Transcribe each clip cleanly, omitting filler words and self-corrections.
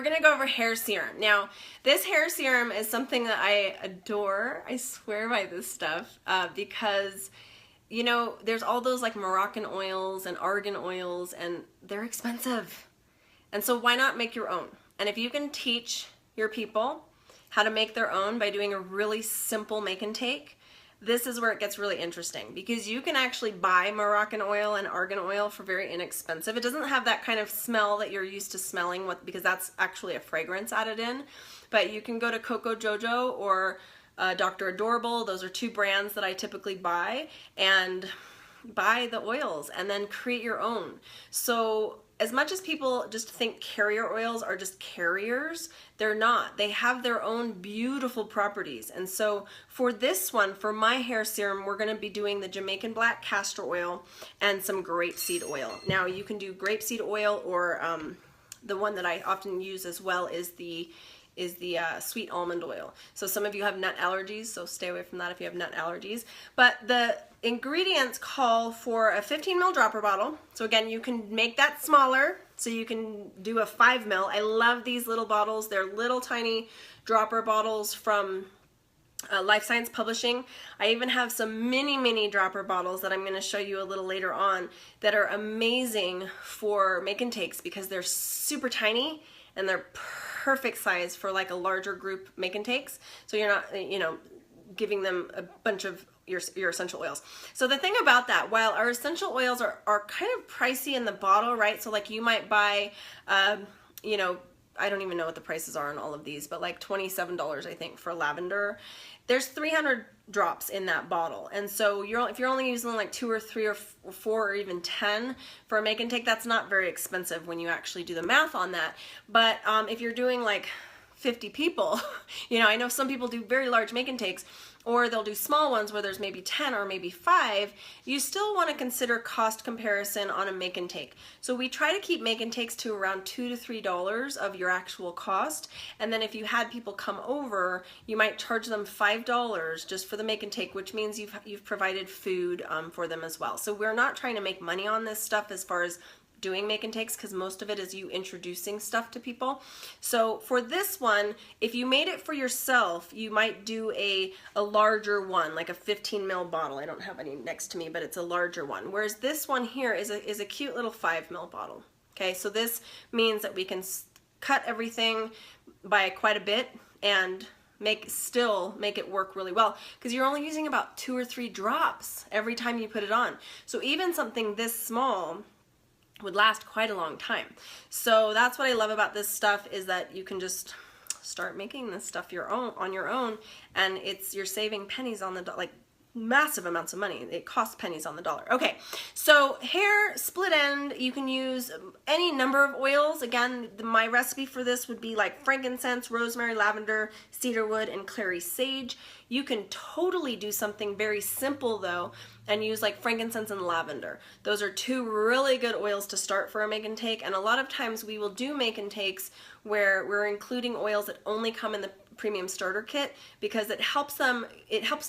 gonna go over hair serum. Now, this hair serum is something that I adore. I swear by this stuff because, you know, there's all those like Moroccan oils and argan oils, and they're expensive. And so why not make your own? And if you can teach your people how to make their own by doing a really simple make and take, this is where it gets really interesting, because you can actually buy Moroccan oil and argan oil for very inexpensive. It doesn't have that kind of smell that you're used to smelling with, because that's actually a fragrance added in. But you can go to Coco Jojo or Dr. Adorable. Those are two brands that I typically buy, and buy the oils and then create your own. So as much as people just think carrier oils are just carriers, they're not. They have their own beautiful properties. And so for this one, for my hair serum, we're gonna be doing the Jamaican black castor oil and some grapeseed oil. Now you can do grapeseed oil, or the one that I often use as well is the sweet almond oil. So some of you have nut allergies, so stay away from that if you have nut allergies. But the ingredients call for a 15 ml dropper bottle. So again, you can make that smaller, so you can do a 5 ml. I love these little bottles. They're little tiny dropper bottles from Life Science Publishing. I even have some mini dropper bottles that I'm going to show you a little later on that are amazing for make and takes, because they're super tiny and they're perfect size for like a larger group make and takes. So you're not, you know, giving them a bunch of your essential oils. So the thing about that, while our essential oils are kind of pricey in the bottle, right? So like you might buy, you know, I don't even know what the prices are on all of these, but like $27 I think for lavender. There's 300 drops in that bottle, and so if you're only using like 2 or 3 or 4 or even 10 for a make and take, that's not very expensive when you actually do the math on that. But if you're doing like 50 people, you know, I know some people do very large make and takes, or they'll do small ones where there's maybe 10 or maybe 5, you still want to consider cost comparison on a make and take. So we try to keep make and takes to around $2 to $3 of your actual cost. And then if you had people come over, you might charge them $5 just for the make and take, which means you've provided food for them as well. So we're not trying to make money on this stuff as far as doing make and takes, because most of it is you introducing stuff to people. So for this one, if you made it for yourself, you might do a larger one, like a 15 ml bottle. I don't have any next to me, but it's a larger one. Whereas this one here is a cute little 5 ml bottle. Okay, so this means that we can cut everything by quite a bit and still make it work really well, because you're only using about 2 or 3 drops every time you put it on. So even something this small would last quite a long time. So that's what I love about this stuff, is that you can just start making this stuff on your own, and you're saving pennies on the dollar, like massive amounts of money. It costs pennies on the dollar. Okay, so hair split end, you can use any number of oils. Again, my recipe for this would be like frankincense, rosemary, lavender, cedarwood, and clary sage. You can totally do something very simple though, and use like frankincense and lavender. Those are 2 really good oils to start for a make and take. And a lot of times we will do make and takes where we're including oils that only come in the premium starter kit, because it helps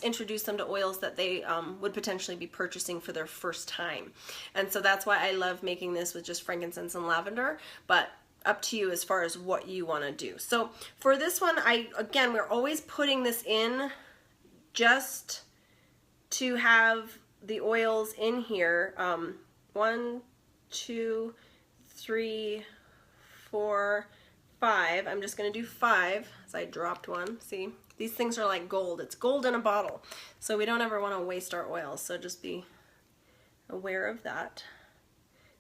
introduce them to oils that they would potentially be purchasing for their first time. And so that's why I love making this with just frankincense and lavender, but up to you as far as what you want to do. So for this one, again, we're always putting this in just to have the oils in here. 1, 2, 3, 4, 5. I'm just going to do 5, as I dropped one. See, these things are like gold. It's gold in a bottle. So we don't ever want to waste our oils. So just be aware of that.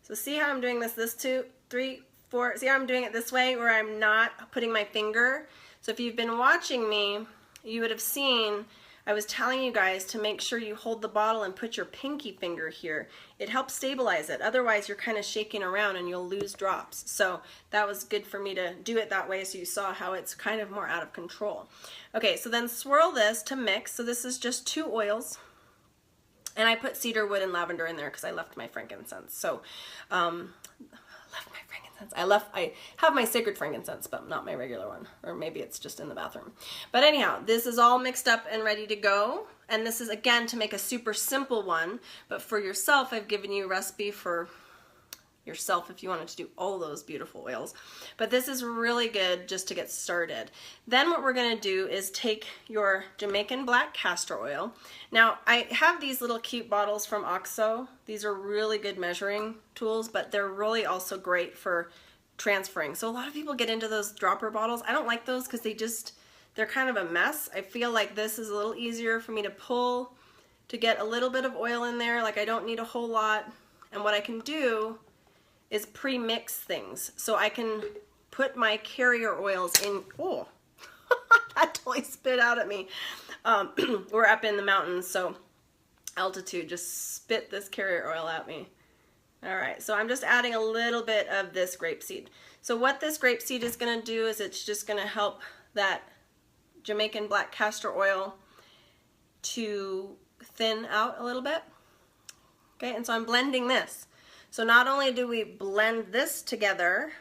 So see how I'm doing this 2, 3, 4. See how I'm doing it this way, where I'm not putting my finger. So if you've been watching me, you would have seen I was telling you guys to make sure you hold the bottle and put your pinky finger here. It helps stabilize it. Otherwise, you're kind of shaking around and you'll lose drops. So that was good for me to do it that way, so you saw how it's kind of more out of control. Okay, so then swirl this to mix. So this is just 2 oils. And I put cedarwood and lavender in there because I left my frankincense. So, I have my sacred frankincense, but not my regular one, or maybe it's just in the bathroom. But anyhow, this is all mixed up and ready to go. And this is, again, to make a super simple one, but for yourself, I've given you a recipe for yourself if you wanted to do all those beautiful oils. But this is really good just to get started. Then what we're gonna do is take your Jamaican black castor oil. Now I have these little cute bottles from OXO. These are really good measuring tools, but they're really also great for transferring. So a lot of people get into those dropper bottles. I don't like those because they're kind of a mess. I feel like this is a little easier for me to pull to get a little bit of oil in there. Like I don't need a whole lot. And what I can do is pre-mix things. So I can put my carrier oils in. Oh, that totally spit out at me. We're up in the mountains, so altitude just spit this carrier oil at me. All right, so I'm just adding a little bit of this grapeseed. So what this grapeseed is gonna do is it's just gonna help that Jamaican black castor oil to thin out a little bit. Okay, and so I'm blending this. So not only do we blend this together,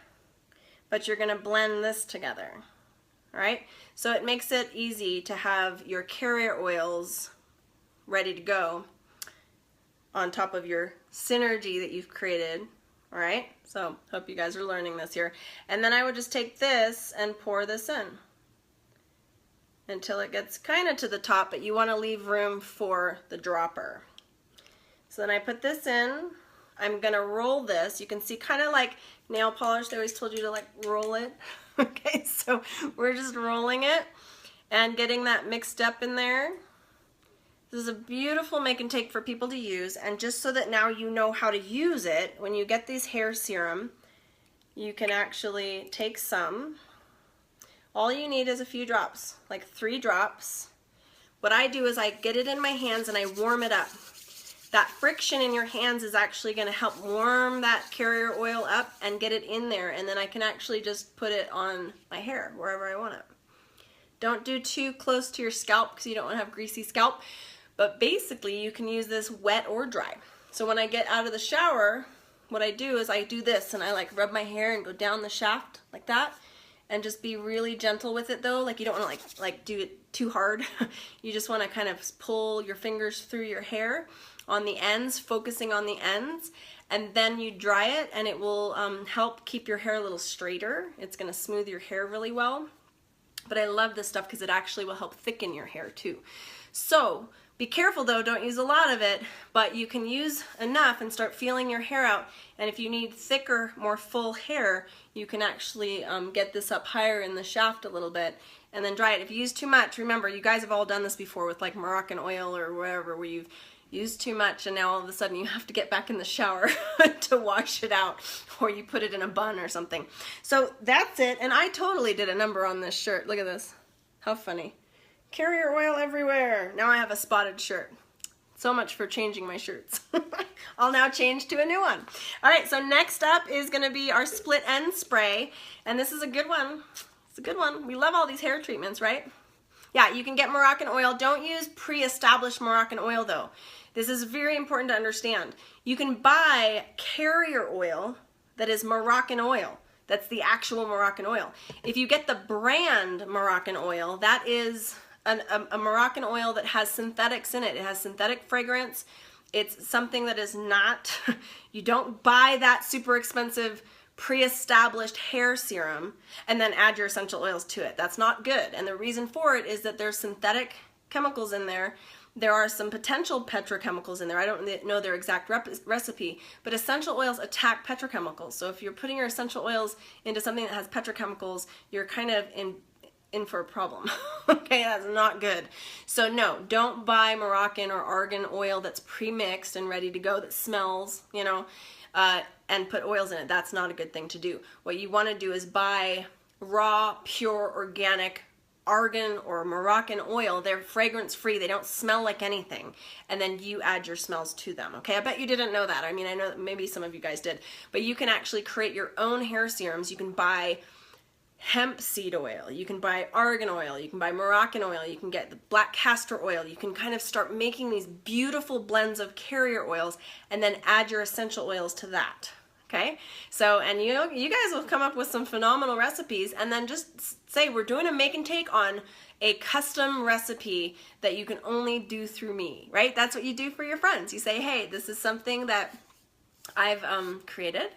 but you're gonna blend this together, all right? So it makes it easy to have your carrier oils ready to go on top of your synergy that you've created, all right? So hope you guys are learning this here. And then I would just take this and pour this in until it gets kind of to the top, but you want to leave room for the dropper. So then I put this in. I'm gonna roll this. You can see kind of like nail polish, they always told you to like roll it. Okay, so we're just rolling it and getting that mixed up in there. This is a beautiful make and take for people to use, and just so that now you know how to use it, when you get these hair serum, you can actually take some. All you need is a few drops, like 3 drops. What I do is I get it in my hands and I warm it up. That friction in your hands is actually going to help warm that carrier oil up and get it in there, and then I can actually just put it on my hair wherever I want it. Don't do too close to your scalp because you don't want to have greasy scalp. But basically you can use this wet or dry. So when I get out of the shower, what I do is I do this and I like rub my hair and go down the shaft like that, and just be really gentle with it though. Like you don't want to like do it too hard. You just want to kind of pull your fingers through your hair on the ends, focusing on the ends, and then you dry it, and it will help keep your hair a little straighter. It's going to smooth your hair really well. But I love this stuff because it actually will help thicken your hair too. So be careful though, don't use a lot of it, but you can use enough and start feeling your hair out. And if you need thicker, more full hair, you can actually get this up higher in the shaft a little bit and then dry it. If you use too much, remember, you guys have all done this before with like Moroccan oil or whatever, where you've used too much and now all of a sudden you have to get back in the shower to wash it out, or you put it in a bun or something. So that's it, and I totally did a number on this shirt. Look at this. How funny. Carrier oil everywhere. Now I have a spotted shirt. So much for changing my shirts. I'll now change to a new one. All right, so next up is gonna be our split end spray, and this is a good one. It's a good one. We love all these hair treatments, right? Yeah, you can get Moroccan oil. Don't use pre-established Moroccan oil though. This is very important to understand. You can buy carrier oil that is Moroccan oil. That's the actual Moroccan oil. If you get the brand Moroccan oil, that is a Moroccan oil that has synthetics in it. It has synthetic fragrance. It's something that is not, you don't buy that super expensive pre-established hair serum and then add your essential oils to it. That's not good. And the reason for it is that there's synthetic chemicals in there. There are some potential petrochemicals in there. I don't know their exact recipe, but essential oils attack petrochemicals. So if you're putting your essential oils into something that has petrochemicals, you're kind of in for a problem. Okay, that's not good. So no, don't buy Moroccan or argan oil that's pre-mixed and ready to go, that smells, you know, and put oils in it. That's not a good thing to do. What you want to do is buy raw, pure, organic argan or Moroccan oil. They're fragrance free. They don't smell like anything. And then you add your smells to them. Okay, I bet you didn't know that. I mean, I know that maybe some of you guys did, but you can actually create your own hair serums. You can buy hemp seed oil, you can buy argan oil, you can buy Moroccan oil, you can get the black castor oil. You can kind of start making these beautiful blends of carrier oils and then add your essential oils to that. Okay, so, and you guys will come up with some phenomenal recipes, and then just say, we're doing a make and take on a custom recipe that you can only do through me, right? That's what you do for your friends. You say, hey, this is something that I've created,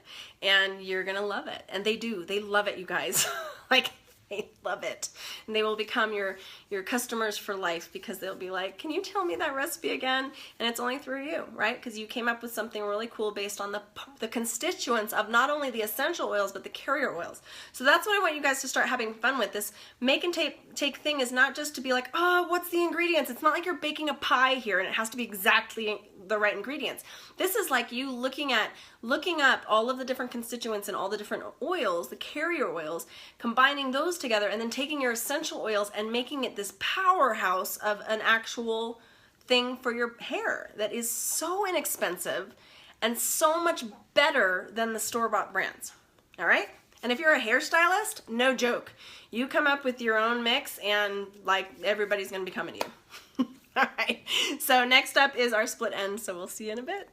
and you're gonna love it. And they do. They love it, you guys. Like, they love it. And they will become your customers for life, because they'll be like, can you tell me that recipe again? And it's only through you, right? Because you came up with something really cool based on the constituents of not only the essential oils, but the carrier oils. So that's what I want you guys to start having fun with. This make and take thing is not just to be like, oh, what's the ingredients? It's not like you're baking a pie here and it has to be exactly the right ingredients. This is like you looking up all of the different constituents and all the different oils, the carrier oils, combining those together, and then taking your essential oils and making it this powerhouse of an actual thing for your hair that is so inexpensive and so much better than the store-bought brands. All right? And if you're a hairstylist, no joke. You come up with your own mix and like everybody's gonna be coming to you. All right, so next up is our split ends, so we'll see you in a bit.